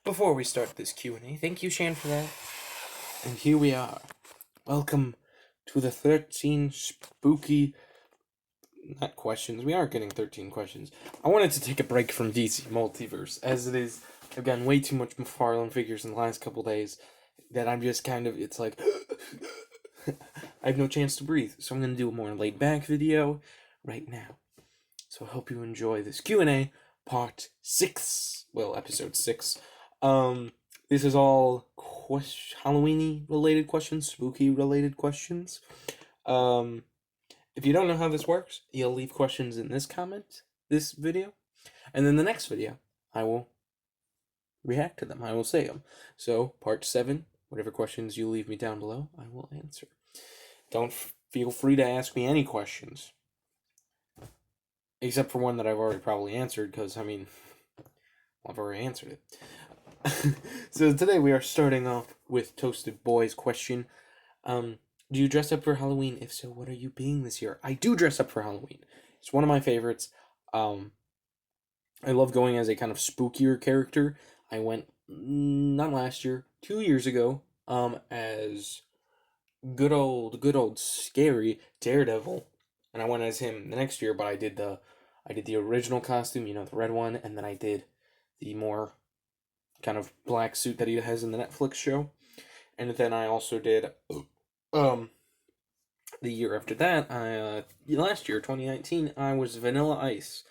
Before we start this Q&A, thank you, Shan, for that. And here we are. Welcome to the 13 spooky... Not questions. We aren't getting 13 questions. I wanted to take a break from DC Multiverse, as it is... I've gotten way too much McFarlane figures in the last couple days that I'm just kind of... It's like... I have no chance to breathe, so I'm going to do a more laid-back video right now. So I hope you enjoy this Q&A, part 6. Well, episode 6. This is all Halloween-y related questions, spooky related questions. If you don't know how this works, you'll leave questions in this video, and then the next video, I will react to them. I will say them. So, part 7, whatever questions you leave me down below, I will answer. Don't feel free to ask me any questions. Except for one that I've already probably answered, because, I've already answered it. So today we are starting off with Toasted Boy's question. Do you dress up for Halloween? If so, what are you being this year? I do dress up for Halloween. It's one of my favorites. I love going as a kind of spookier character. I went, not last year, 2 years ago, as good old scary Daredevil. And I went as him the next year, but I did the original costume, the red one, and then I did the more kind of black suit that he has in the Netflix show. And then I also did the year after that, last year, 2019, I was Vanilla Ice.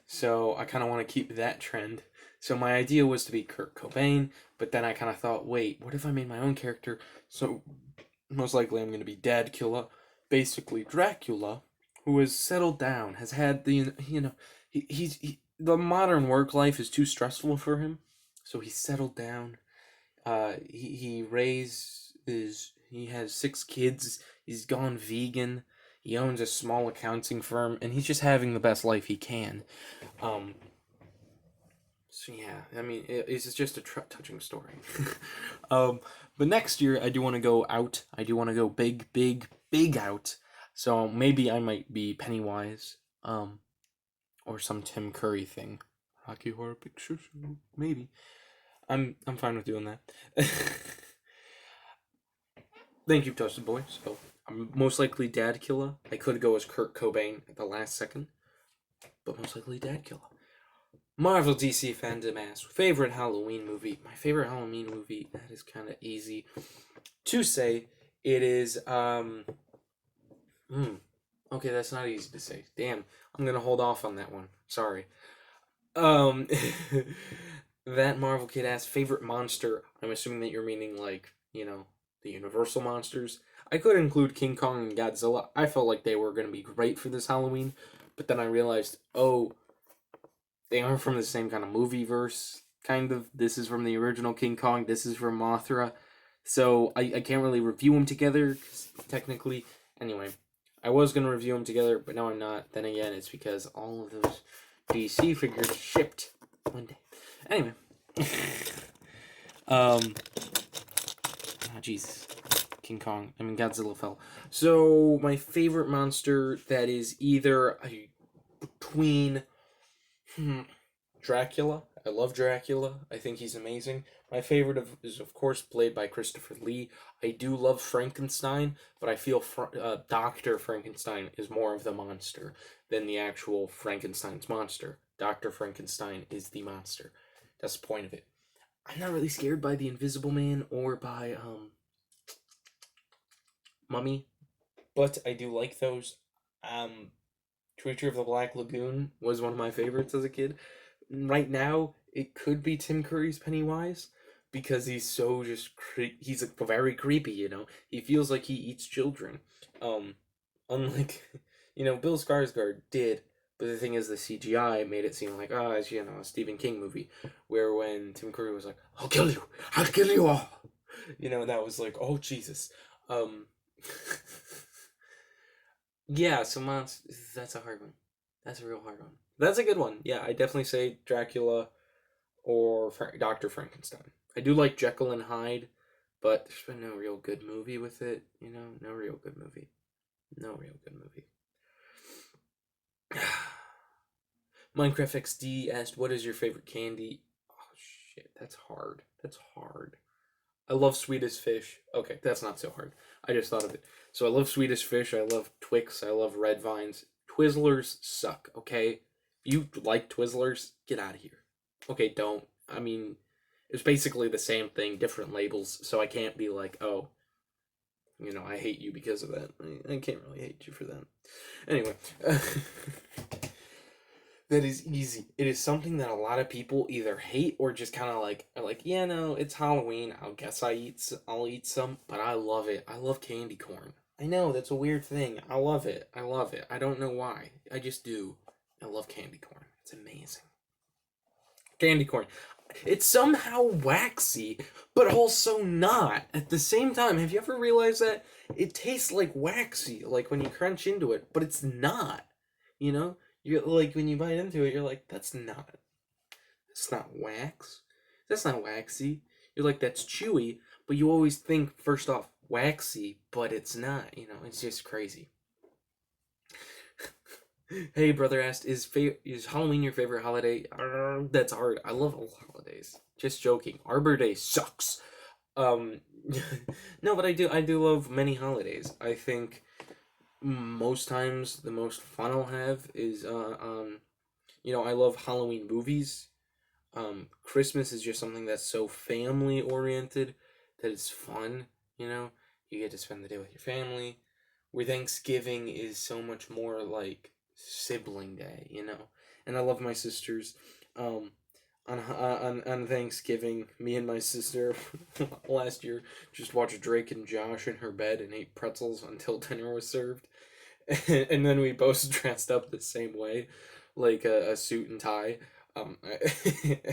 So I kind of want to keep that trend. So my idea was to be Kurt Cobain, but then I kind of thought, wait, what if I made my own character? So most likely I'm going to be Dadkilla, basically Dracula, who has settled down, has had the, the modern work life is too stressful for him, so he settled down. He has 6 kids. He's gone vegan. He owns a small accounting firm, and he's just having the best life he can. So yeah, it's just a touching story. But next year I do want to go out. I do want to go big out. So maybe I might be Pennywise, or some Tim Curry thing. Rocky Horror Picture Show, maybe. I'm fine with doing that. Thank you, Toasted Boy. So I'm most likely Dadkilla. I could go as Kurt Cobain at the last second, but most likely Dadkilla. Marvel DC fandom asks, favorite Halloween movie? My favorite Halloween movie, that is kind of easy to say. It is, okay, that's not easy to say. Damn, I'm gonna hold off on that one. Sorry. That Marvel kid asked, favorite monster? I'm assuming that you're meaning, like, the Universal monsters. I could include King Kong and Godzilla. I felt like they were gonna be great for this Halloween, but then I realized, oh, they aren't from the same kind of movie verse, kind of. This is from the original King Kong, this is from Mothra. So I can't really review them together, technically. Anyway, I was going to review them together, but now I'm not. Then again, it's because all of those DC figures shipped one day. Anyway. Jesus. King Kong. Godzilla fell. So, my favorite monster that is either between Dracula. I love Dracula. I think he's amazing. My favorite is, of course, played by Christopher Lee. I do love Frankenstein, but I feel Dr. Frankenstein is more of the monster than the actual Frankenstein's monster. Dr. Frankenstein is the monster. That's the point of it. I'm not really scared by the Invisible Man or by Mummy, but I do like those. Creature of the Black Lagoon was one of my favorites as a kid. Right now, it could be Tim Curry's Pennywise, because he's so he's very creepy, He feels like he eats children. Unlike, Bill Skarsgård did, but the thing is, the CGI made it seem like, it's, a Stephen King movie, where when Tim Curry was like, I'll kill you all, that was like, oh, Jesus. Yeah, so that's a hard one. That's a real hard one. That's a good one. Yeah, I definitely say Dracula or Dr. Frankenstein. I do like Jekyll and Hyde, but there's been no real good movie with it. No real good movie. No real good movie. Minecraft XD asked, what is your favorite candy? Oh, Shit, that's hard. That's hard. I love Swedish Fish. Okay, that's not so hard. I just thought of it. So I love Swedish Fish. I love Twix. I love Red Vines. Twizzlers suck. Okay, you like Twizzlers? Get out of here. Okay, don't. I mean, it's basically the same thing, different labels. So I can't be like, oh, I hate you because of that. I can't really hate you for that. Anyway, that is easy. It is something that a lot of people either hate or just kind of like are like, yeah, no, it's Halloween. I guess I'll eat some, but I love it. I love candy corn. I know that's a weird thing. I love it. I love it. I don't know why. I just do. I love candy corn. It's amazing. Candy corn. It's somehow waxy, but also not at the same time. Have you ever realized that it tastes like waxy, like when you crunch into it, but it's not? You know, you're like when you bite into it, you're like, that's not wax. That's not waxy. You're like, that's chewy, but you always think first off waxy, but it's not. It's just crazy. Hey, brother asked, is Halloween your favorite holiday? That's hard. I love all holidays. Just joking. Arbor Day sucks. Um, no, but I do love many holidays. I think most times the most fun I'll have is I love Halloween movies. Christmas is just something that's so family oriented that it's fun. You get to spend the day with your family. Where Thanksgiving is so much more like sibling day. And I love my sisters. Um, on Thanksgiving, me and my sister last year just watched Drake and Josh in her bed and ate pretzels until dinner was served, and then we both dressed up the same way, like a suit and tie. And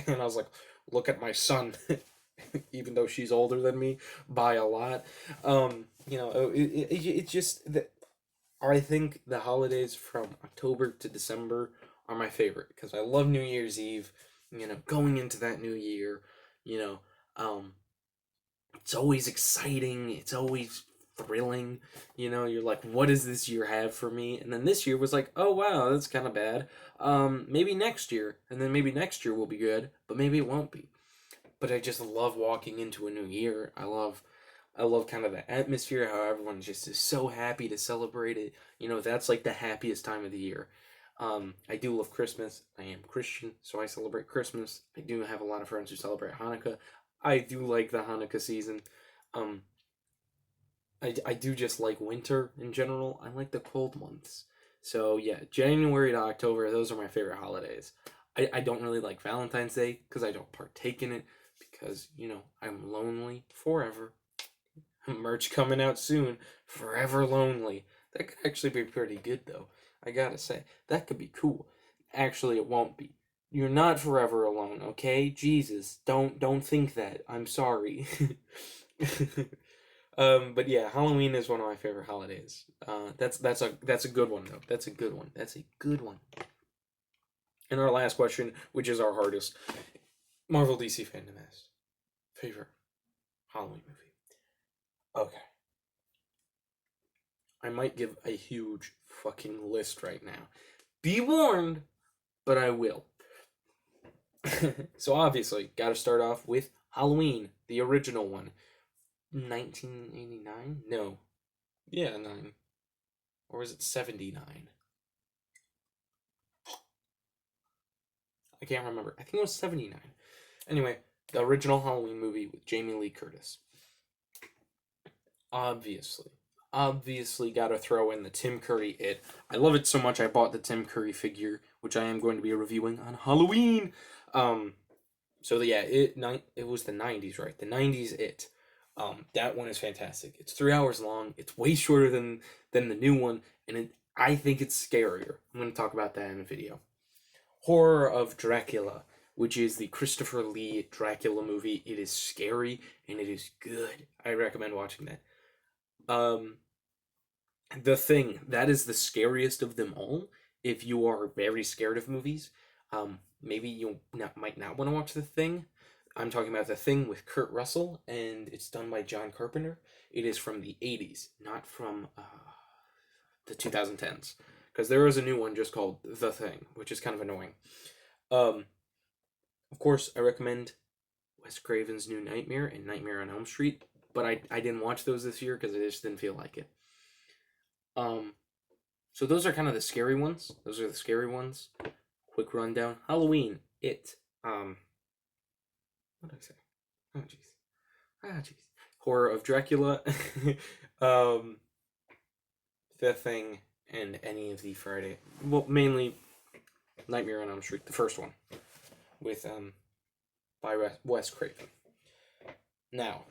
I was like, "Look at my son." Even though she's older than me by a lot. It's just that I think the holidays from October to December are my favorite because I love New Year's Eve. Going into that new year, you know, um, it's always exciting. It's always thrilling. You're like, what does this year have for me? And then this year was like, oh wow, that's kind of bad. Maybe next year, and then maybe next year will be good, but maybe it won't be. But I just love walking into a new year. I love kind of the atmosphere, how everyone just is so happy to celebrate it. That's like the happiest time of the year. I do love Christmas. I am Christian, so I celebrate Christmas. I do have a lot of friends who celebrate Hanukkah. I do like the Hanukkah season. Um, I do just like winter in general. I like the cold months. So yeah, January to October, those are my favorite holidays. I don't really like Valentine's Day because I don't partake in it because, I'm lonely forever. Merch coming out soon. Forever Lonely. That could actually be pretty good though. I gotta say. That could be cool. Actually it won't be. You're not forever alone, okay? Jesus, don't think that. I'm sorry. But yeah, Halloween is one of my favorite holidays. That's a good one though. That's a good one. That's a good one. And our last question, which is our hardest, Marvel DC fandom has favorite Halloween movie. Okay, I might give a huge fucking list right now. Be warned, but I will. So obviously, got to start off with Halloween, the original one, 1989. No, yeah, 9, or was it 79? I can't remember. I think it was 79. Anyway, the original Halloween movie with Jamie Lee Curtis. Obviously got to throw in the Tim Curry It. I love it so much I bought the Tim Curry figure, which I am going to be reviewing on Halloween. Um, so yeah, it was the 90s, right? The 90s It. That one is fantastic. It's 3 hours long. It's way shorter than the new one, and I think it's scarier. I'm going to talk about that in a video. Horror of Dracula, which is the Christopher Lee Dracula movie. It is scary and it is good. I recommend watching that. Um, The Thing, that is the scariest of them all. If you are very scared of movies, maybe might not want to watch The Thing. I'm talking about The Thing with Kurt Russell, and it's done by John Carpenter. It is from the 80s, not from the 2010s. Because there is a new one just called The Thing, which is kind of annoying. Um, of course, I recommend Wes Craven's New Nightmare and Nightmare on Elm Street, but I didn't watch those this year because I just didn't feel like it. So those are kind of the scary ones. Those are the scary ones. Quick rundown. Halloween. It. What did I say? Oh jeez. Horror of Dracula. The Thing, and any of the Friday. Well, mainly Nightmare on Elm Street, the first one, with by Wes Craven. Now,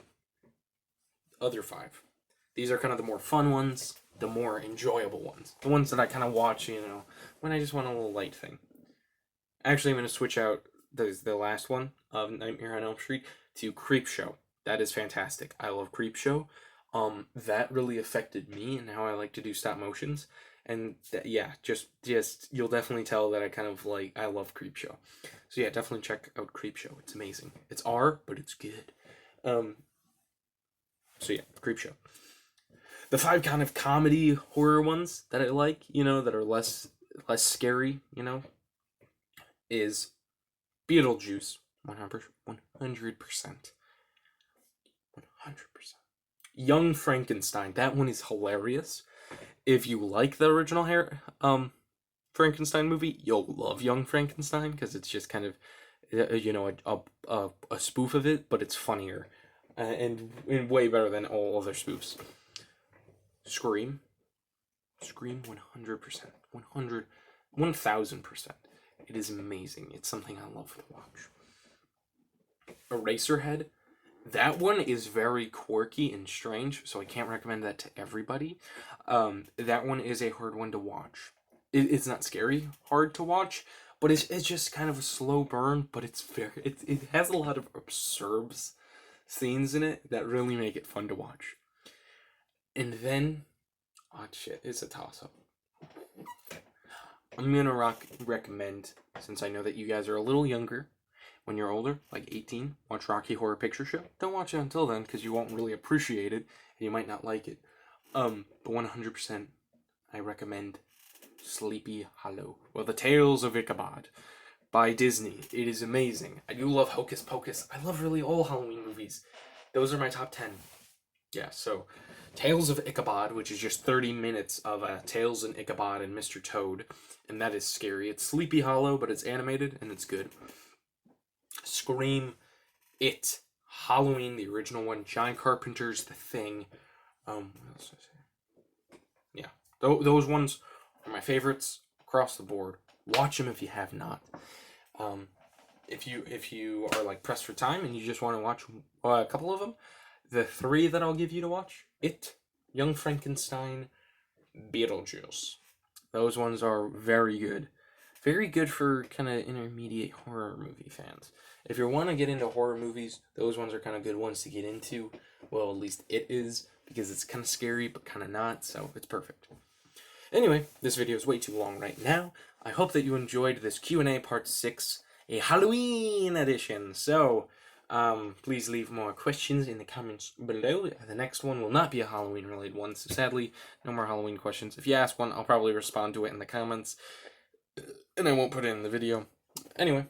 other 5. These are kind of the more fun ones, the more enjoyable ones, the ones that I kind of watch, when I just want a little light thing. Actually, I'm going to switch out the last one of Nightmare on Elm Street to Creepshow. That is fantastic. I love Creepshow. That really affected me and how I like to do stop motions. And just you'll definitely tell that I love Creepshow. So yeah, definitely check out Creepshow. It's amazing. It's R, but it's good. So yeah, Creepshow. The 5 kind of comedy horror ones that I like, that are less scary, is Beetlejuice, 100%. 100%. Young Frankenstein, that one is hilarious. If you like the original Frankenstein movie, you'll love Young Frankenstein because it's just kind of, a spoof of it, but it's funnier and way better than all other spoofs. Scream 100%, 1000%. It is amazing. It's something I love to watch. Eraserhead. That one is very quirky and strange, so I can't recommend that to everybody. That one is a hard one to watch. It's not scary hard to watch, but it's just kind of a slow burn, but it has a lot of absurd scenes in it that really make it fun to watch. And then, it's a toss-up. I'm gonna recommend, since I know that you guys are a little younger, when you're older, like 18, watch Rocky Horror Picture Show. Don't watch it until then, because you won't really appreciate it, and you might not like it. But 100%, I recommend Sleepy Hollow. Well, The Tales of Ichabod by Disney. It is amazing. I do love Hocus Pocus. I love really all Halloween movies. Those are my top 10. Yeah, so Tales of Ichabod, which is just 30 minutes of Tails and Ichabod and Mr. Toad, and that is scary. It's Sleepy Hollow, but it's animated, and it's good. Scream, It, Halloween, the original one, John Carpenter's The Thing. What else did I say? Yeah, those ones are my favorites across the board. Watch them if you have not. If you are like pressed for time and you just want to watch a couple of them, the 3 that I'll give you to watch: It, Young Frankenstein, Beetlejuice. Those ones are very good. Very good for kind of intermediate horror movie fans. If you want to get into horror movies, those ones are kind of good ones to get into. Well, at least It is, because it's kind of scary, but kind of not, so it's perfect. Anyway, this video is way too long right now. I hope that you enjoyed this Q&A part 6, a Halloween edition. So, please leave more questions in the comments below. The next one will not be a Halloween-related one, so sadly, no more Halloween questions. If you ask one, I'll probably respond to it in the comments, and I won't put it in the video. Anyway,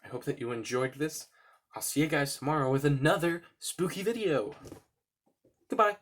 I hope that you enjoyed this. I'll see you guys tomorrow with another spooky video. Goodbye.